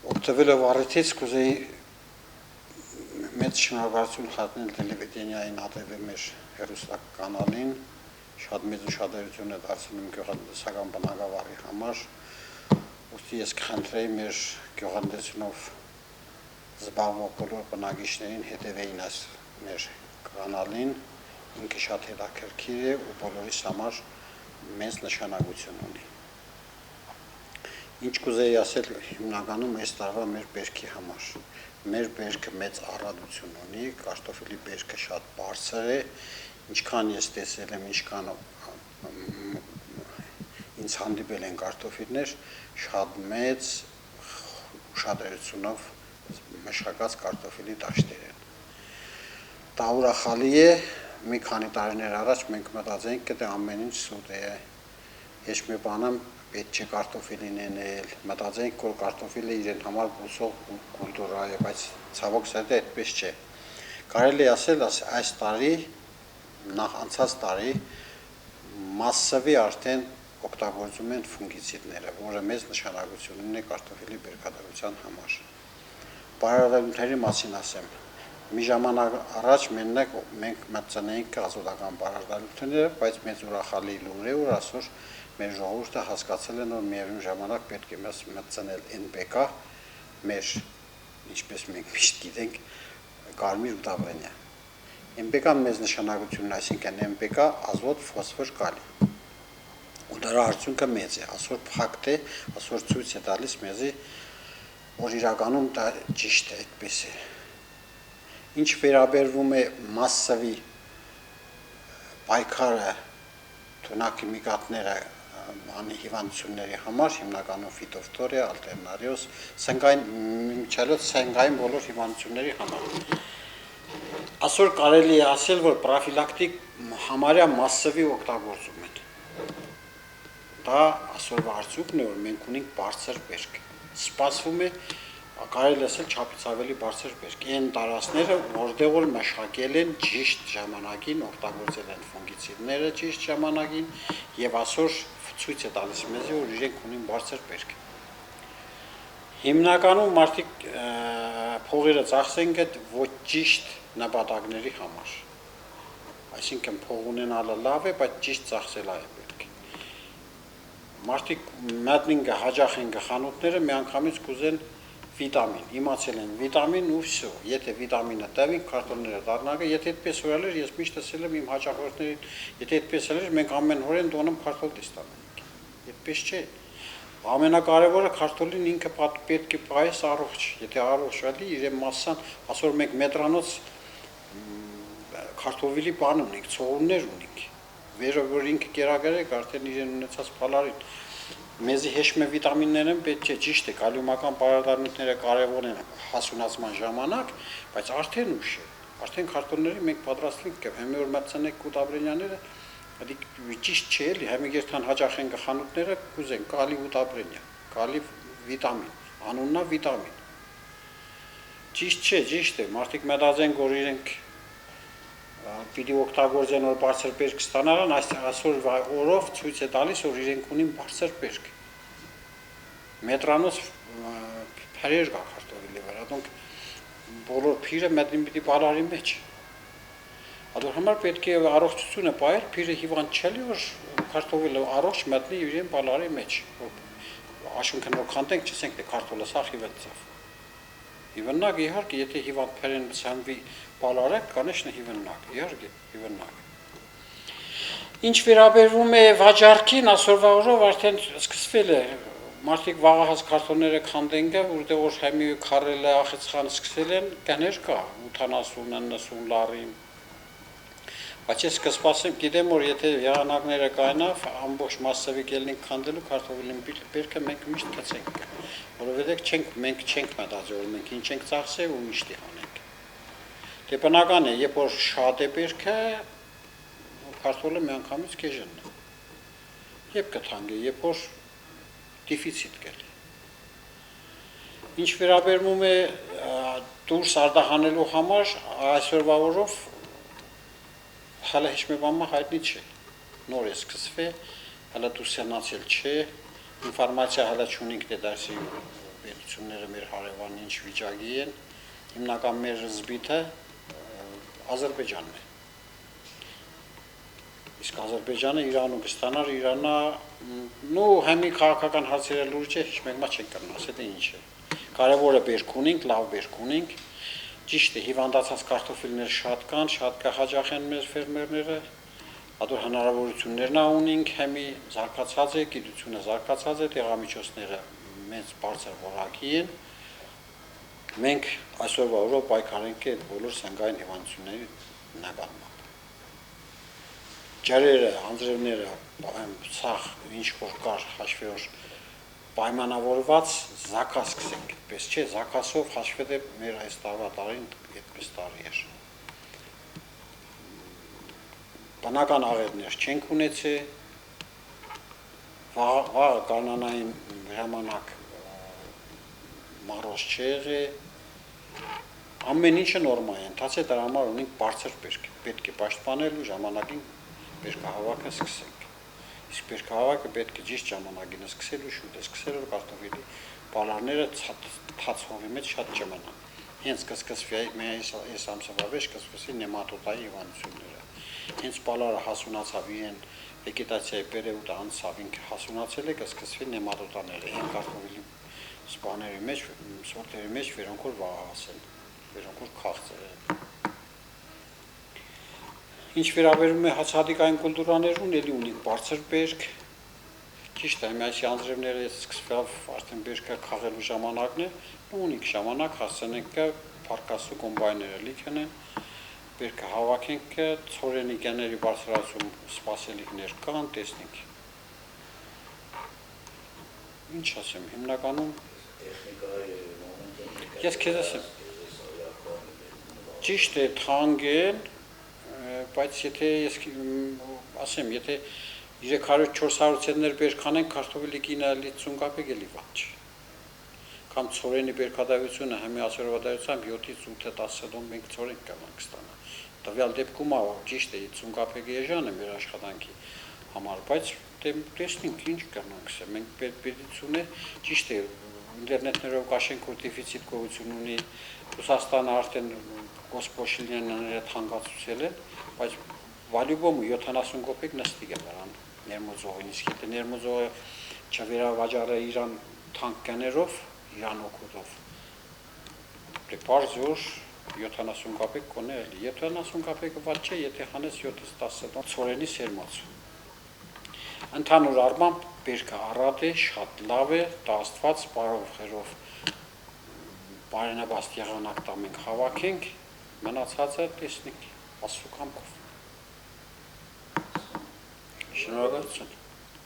Օգտվելով առիթից կուզեի մեծ շնորհակալություն հայտնել տելևիզիոնային ԱՏՎ մեր հեռուստականալին, շատ մեծ ուշադրություն է դարձնում գյուղատնտեսական բնագավառի համար, ուստի ես կխնդրեի մեր գյուղատնտեսությունով զբաղվող բոլոր բնակիչներին հետևեին այս մեր կանալին, ինքը շատ հետաքրքիր է ու բոլորիս համար մեծ նշանակություն ունի։ Ինչ կուզեի ասել հիմնականում այս տարվա մեր բերքի համար։ Մեր բերքը մեծ առատություն ունի, կարտոֆիլի բերքը շատ բարձր է, ինչքան ես տեսել եմ, ինչքան ինձ հանդիպել են կարտոֆիլներ, շատ մեծ ուշադրությունով մշակած կարտոֆիլի դաշտեր են։ Դա ուրախալի է, մի քանի տարիներ առաջ մենք մտածեինք, թե ամեն ինչ սուտ է, ես մի բանը պետք չէ կարտոֆիլին էնել, մտածեինք, որ կարտոֆիլը իրեն համար բուսող կուլտուրա է, բայց ցավոք սերտե այդպես չէ։ Կարելի ասել, այս տարի, նախ անցած տարի մասսավի արդեն օգտագործում են ֆունգիցիդները, որը մեծ նշանակություն ունի կարտոֆիլի բերքատվության համար։ Բարարավետների մասին ասեմ, մի ժամանակ առաջ մենք մտցնեինք ազոտական բարարավետները, բայց մեծ ուրախալի լուր է, որ այսօր մեր ժողովուրդը հասկացել են, որ միևնույն ժամանակ պետք է մտցնել NPK, մեր, ինչպես մենք միշտ գիտենք, կարմիր ուտաբրենյա։ NPK-ն մեծ նշանակություն ունի, այսինքն NPK, ազոտ, ֆոսֆոր, կալի։ Ու դրա արդյունքը մեծ է, այսօր փակտ է, այսօր ցույց է տալիս մեզի, որ իրականում դա ճիշտ է, այդպես է։ Ինչ վերաբերվում է մասսավի պայքարը թունաքիմիկատները հիվանդությունների համար, հիմնականում ֆիտոֆթորիա, ալտերնարիոզ, սենգային բոլոր հիվանդությունների համար։ Այսօր կարելի է ասել, որ պրոֆիլակտիկ համարյա մասսավի օգտագործում են։ Դա այսօրվա արդյունքն է, որ մենք ունենք բարձր բերք։ Սպասվում է, կարելի ասել չափից ավելի բարձր բերք։ Այն տարածքները, որտեղ որ մշակել են ճիշտ ժամանակին, օգտագործել են ֆունգիցիդները ճիշտ ժամանակին եւ այսօր ցույց է տալիս մեզ, որ իրենք ունեն բարձր բերք։ Հիմնականում մարդիկ փողերը ծախսեն ոչ ճիշտ նպատակների համար։ Այսինքն փող ունենալը լավ է, բայց ճիշտ ծախսելը է պետք։ Մարդիկ մատնինգը հաջող են խանութները միանգամից կուզեն վիտամին, իմացել են վիտամին ու վсё, եթե վիտամինը տվին, քարտոնները դառնալը, եթե այդպես որ էր, ես միշտ ասել եմ իմ հաճախորդներին, եթե այդպես էր, մենք ամեն օրեն տոնում քարտոլ դիստանենք։ Այդպես չէ։ Ամենակարևորը քարտոլին ինքը պետք է պահես առողջ, եթե առողջ ալի իրեն մասսան, այսօր մենք մետրանոց քարտոֆիլի բան ունենք, ցողուններ ունենք։ Վերը որ ինքը կերակրեք, արդեն իրեն ունեցած բալարին մեզի հեշտ է վիտամինները պետք չէ, ճիշտ է, կալիումական բարարավետները կարևոր են հասունացման ժամանակ, բայց արդեն ուշ է, արդեն քարտոնների մենք պատրաստվենք, հիմա որ մտցնենք ուտաբրենյաները, ճիշտ չէ էլի, հիմա երթան հաճախ են խանութները, կուզեն կալի ուտաբրենյա, կալի վիտամին, անուննա վիտամին։ Ճիշտ չէ, ճիշտ է, մարդիկ մտածեն, որ իրենք պիտի օգտագործեն, որ բարձր բերք ստանալան, այսօր օրով ցույց է տալիս, որ իրենք ունին բարձր բերք։ Մետրանոց փարեր կա քարտոֆիլի վրա, donc բոլոր փիրը մետնին պիտի բալարի մեջ։ Ադոր համար պետք է առողջությունը պահել, փիրը հիվանդ չելի, որ քարտոֆիլը առողջ մտնի իրեն բալարի մեջ։ Աշունքն որ քանտենք, չասենք, թե քարտոֆիլը սա հիվանդացավ։ Հիվանդակ իհարկե, եթե հիվանդ փերեն ցանվի բալարը, կանեշն հիվանդակ, իհարկե, հիվանդակ։ Ինչ վերաբերվում է վաճառքին, այսօրվա օրով արդեն սկսվել է, մարդիկ վաղահաս քարտոնները քանդեն գա, որտեղ որ հիմի քարելը ախեցխան սկսել են, կաներ կա 80-90 լարի։ Բայց ես կսպասեմ, գիտեմ, որ եթե եղանակները կայանավ, ամբողջ մասսավի կելնենք քանդելու քարտոֆիլին բերքը մենք միշտ կցենք, որովհետև մենք չենք մտածել, որ մենք ինչ ենք ծախսել ու ինչ անենք։ Դե բնական է, երբ որ շատ է բերքը, քարտոֆիլը միանգամից կեժն է։ Երբ կթանկ է, երբ որ դեֆիցիտ կլի։ Ինչ վերաբերվում է դուրս արտահանելու համար, այսօրվա օրով հələ heç մի բան հայտնի չէ, նոր է սկսվել, հələ դուրս յանացել չէ, ինֆորմացիա հələ չունենք, թե դասի պետությունները մեր հարևան ինչ վիճակի են, հիմնական մեր զբիթը Ադրբեջանն է։ Իսկ Ադրբեջանը Իրանում կստանար, Իրանա համի քաղաքական հարցերը լուրջ է, ոչ մեկ չեն կրնա, ասել է ինչ է։ Կարևորը բերք ունենք, լավ բերք ունենք։ Ճիշտ է, հիվանդացած կարտոֆիլներ շատ կան, շատ կհաճախ են մեր ֆերմերները, ադոր հնարավորություններն ունենք, համի զարգացած է, գիտությունը զարգացած է, տեղամիջոցները մեծ բարձր որակի են։ Մենք այսօրվա օրով պայքարենք այդ բոլոր սնգային հիվանդությունների նկատմամբ։ Ջրերը, անձրևները, ցախ ինչ որ կար հաշվի պայմանավորված զաքաս սկսենք, այդպես չէ, զաքասով հաշվետ է մեր այս տարվա տարին այդպես տարի էր։ Բնական աղետներ չենք ունեցել, վաղը կանանային ժամանակ մառոց չի եղել, ամեն ինչը նորմալ է, ընթացել դրա համար ունենք բարձր բերք, պետք է պաշտպանելու ժամանակին բերքահավաքը սկսենք։ Իսկ բերքահավաքը պետք է ճիշտ ժամանակին սկսելու շուտ է սկսել, որ կարտոֆիլի բալարները թաց հողի մեջ շատ չմնան։ Հենց կսկսվի այս ամսվա վեր կսկսվի նեմատոդայի հիվանդությունները։ Հենց բալարը հասունացավ իրեն վեգետացիայի պերիոդը անցավ, ինքը հասունացել է, կսկսվի նեմատոդաները, այն կարտոֆիլի սպաների մեջ, սորտերի մեջ որոնք որ վաղահասել, որոնք որ քաղցր են։ Ինչ վերաբերում է հացահատիկային կուլտուրաներուն, էլի ունենք բարձր բերք, ճիշտ է, այս անձրևները սկսվավ արդեն բերքը քաղելու ժամանակն է, ունենք ժամանակ հասցնենք փարկասու կոմբայները լիքն են, բերքը հավաքենք, ցորենի գեների բարձրացում սպասելիքներ կան, տեսնենք։ Ինչ ասեմ, հիմնականում ես քեզ ասեմ, ճիշտ է, թանկ են, բայց եթե ես ասեմ, եթե 300-400 ցենտներ բերք անենք, կարտոֆիլի գինը 50 կապեկ էլի վատ չի։ Կամ ցորենի բերքատավությունը համի ասորվադայությամբ 7-8-10 դոն մենք ցորեն կյանք ստանա։ Տվյալ դեպքում ճիշտ է 50 կապեկ էժան է մեր աշխատանքի համար, բայց տեսնենք ինչ կանանք, մենք պետություն է, ճիշտ է, ինտերնետներով կաշենք, որ դեֆիցիտ գոյություն ունի, Ռուսաստանը արդեն գոսպոշիլյանները թանկացուցել են, բայց վալյուբոմը 70 կոպեկ նստիկ է նրան ներմուծողին, իսկ եթե ներմուծողը չվերավաճառը Իրան թանկներով, Իրան օգուտով, պարզոր 70 կապեկ կոնե էլի, 70 կապեկը վատ չէ, եթե հանես 7-10 դոն ցորենի սերմացու։ Ընդհանուր առմամբ բերքը առատ է, շատ լավ է, դա Աստված բարով խերով բարենաբաստ եղանակ տա մենք հավաքենք, մնացածը տեսնենք Աստծո կամքով։ Շնորհակալություն։